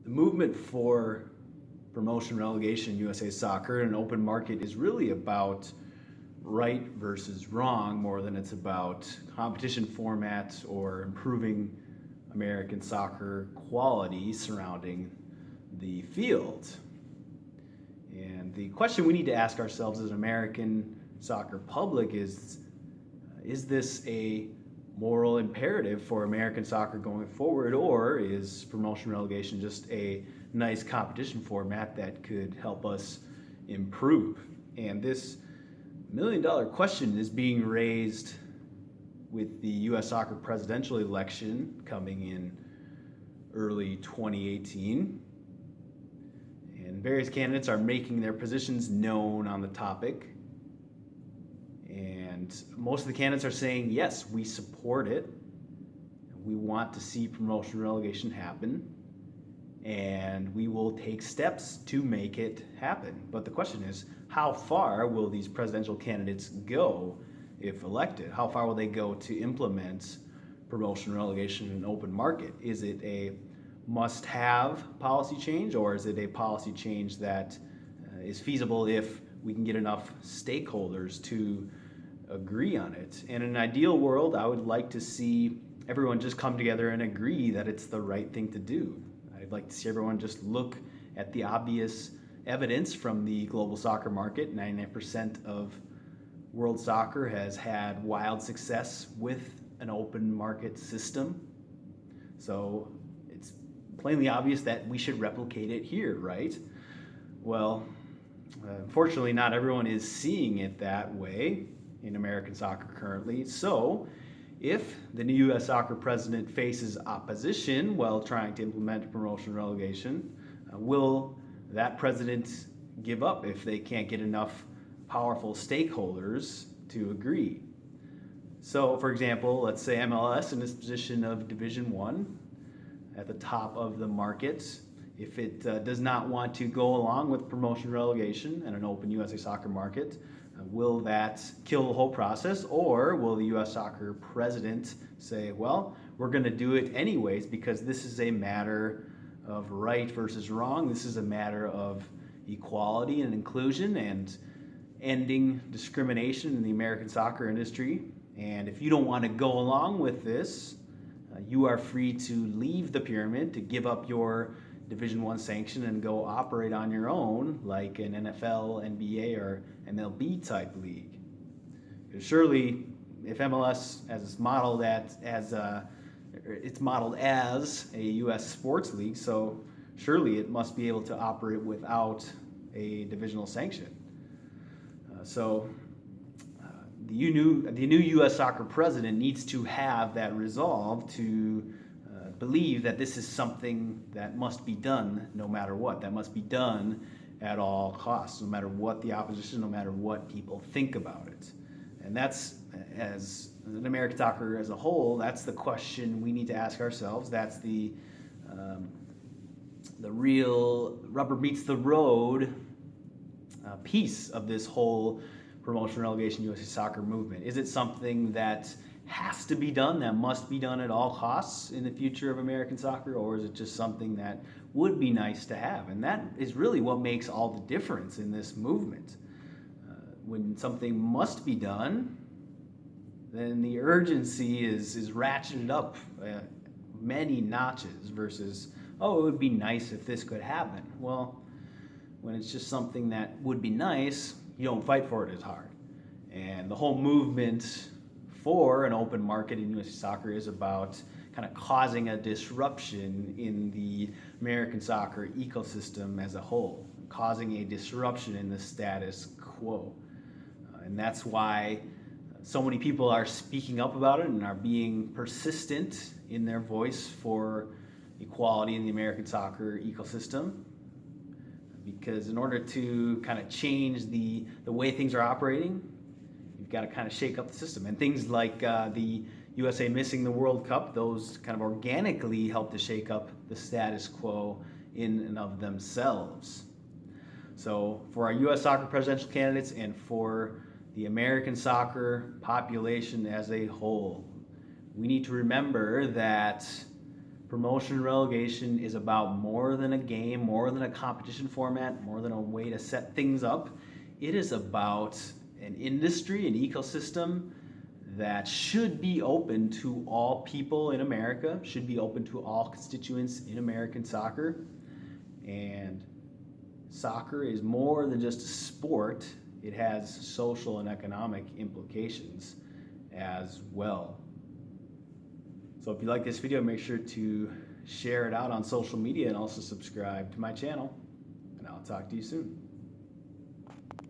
The movement for promotion relegation in USA Soccer and an open market is really about right versus wrong more than it's about competition formats or improving American soccer quality surrounding the field. And the question we need to ask ourselves as an American soccer public is this a moral imperative for American soccer going forward, or is promotion relegation just a nice competition format that could help us improve? And this $1 million question is being raised with the U.S. soccer presidential election coming in early 2018. And various candidates are making their positions known on the topic. And most of the candidates are saying, yes, we support it. We want to see promotion relegation happen. And we will take steps to make it happen. But the question is, how far will these presidential candidates go if elected? How far will they go to implement promotion relegation in an open market? Is it a must-have policy change, or is it a policy change that is feasible if we can get enough stakeholders to agree on it? And in an ideal world, I would like to see everyone just come together and agree that it's the right thing to do. I'd like to see everyone just look at the obvious evidence from the global soccer market. 99% of world soccer has had wild success with an open market system. So it's plainly obvious that we should replicate it here, right? Well, unfortunately, not everyone is seeing it that way in American soccer currently. So if the new U.S. soccer president faces opposition while trying to implement promotion relegation, will that president give up if they can't get enough powerful stakeholders to agree? So, for example, let's say MLS in this position of Division One at the top of the market. If it does not want to go along with promotion relegation and an open USA soccer market, will that kill the whole process, or will the U.S. soccer president say, well, we're going to do it anyways because this is a matter of right versus wrong. This is a matter of equality and inclusion and ending discrimination in the American soccer industry. And if you don't want to go along with this, you are free to leave the pyramid, to give up your Division One sanction and go operate on your own, like an NFL, NBA, or MLB type league. Because surely, if MLS as modeled it's modeled as a U.S. sports league, so surely it must be able to operate without a divisional sanction. The new U.S. soccer president needs to have that resolve to believe that this is something that must be done no matter what, that must be done at all costs, no matter what the opposition, no matter what people think about it. And that's, as an American soccer as a whole, that's the question we need to ask ourselves. That's the real rubber meets the road piece of this whole promotion relegation USA soccer movement. Is it something that has to be done, that must be done at all costs in the future of American soccer, or is it just something that would be nice to have? And that is really what makes all the difference in this movement. When something must be done, then the urgency is ratcheted up many notches versus, oh, it would be nice if this could happen. Well, when it's just something that would be nice, you don't fight for it as hard. And the whole movement for an open market in USA soccer is about kind of causing a disruption in the American soccer ecosystem as a whole, causing a disruption in the status quo. And that's why so many people are speaking up about it and are being persistent in their voice for equality in the American soccer ecosystem. Because in order to kind of change the way things are operating, you've got to kind of shake up the system. And things like the USA missing the World Cup, those kind of organically help to shake up the status quo in and of themselves. So for our U.S. soccer presidential candidates and for the American soccer population as a whole, we need to remember that Promotion and relegation is about more than a game, more than a competition format, more than a way to set things up. It is about an industry, an ecosystem that should be open to all people in America, should be open to all constituents in American soccer. And soccer is more than just a sport, it has social and economic implications as well. So if you like this video, make sure to share it out on social media and also subscribe to my channel. And I'll talk to you soon.